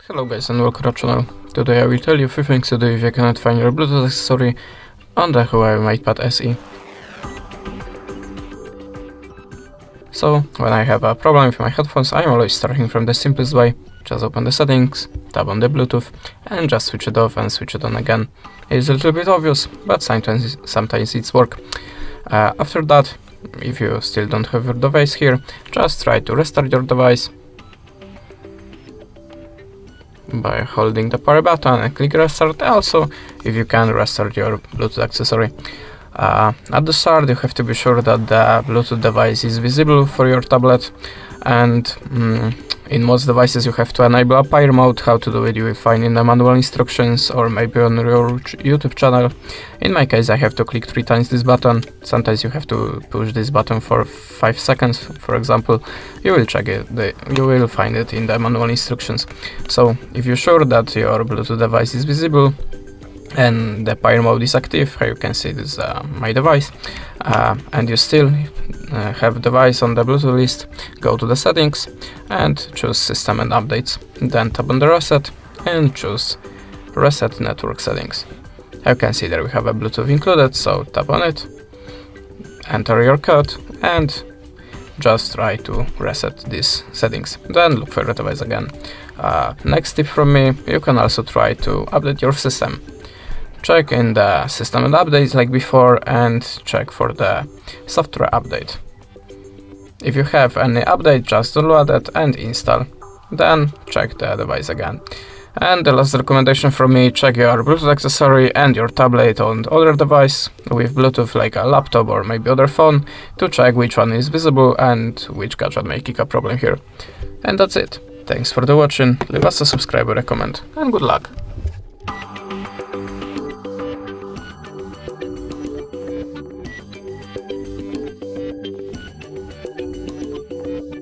Hello guys and welcome to our channel. Today I will tell you a few things to do if you cannot find your Bluetooth accessory on the Huawei MatePad SE. So, when I have a problem with my headphones, I'm always starting from the simplest way. Just open the settings, tap on the Bluetooth and just switch it off and switch it on again. It's a little bit obvious, but sometimes it's work. After that, if you still don't have your device here, just try to restart your device by holding the power button and click restart. Also, if you can, restart your Bluetooth accessory. At the start you have to be sure that the Bluetooth device is visible for your tablet, and in most devices you have to enable a pair mode. How to do it you will find in the manual instructions or maybe on your YouTube channel. In my case I have to click 3 times this button. Sometimes you have to push this button for 5 seconds, for example. You will check it, you will find it in the manual instructions. So if you're sure that your Bluetooth device is visible and the pair mode is active, how you can see this my device, and you still have device on the Bluetooth list, go to the settings and choose system and updates, then tap on the reset and choose reset network settings. You can see there we have a Bluetooth included, so tap on it, enter your code and just try to reset these settings, then look for your device again. Next tip from me, you can also try to update your system. Check in the system and updates like before and check for the software update. If you have any update, just download it and install, then check the device again. And the last recommendation from me, check your Bluetooth accessory and your tablet on other device with Bluetooth like a laptop or maybe other phone to check which one is visible and which gadget may kick a problem here. And that's it. Thanks for the watching, leave us a subscribe or a comment, and good luck!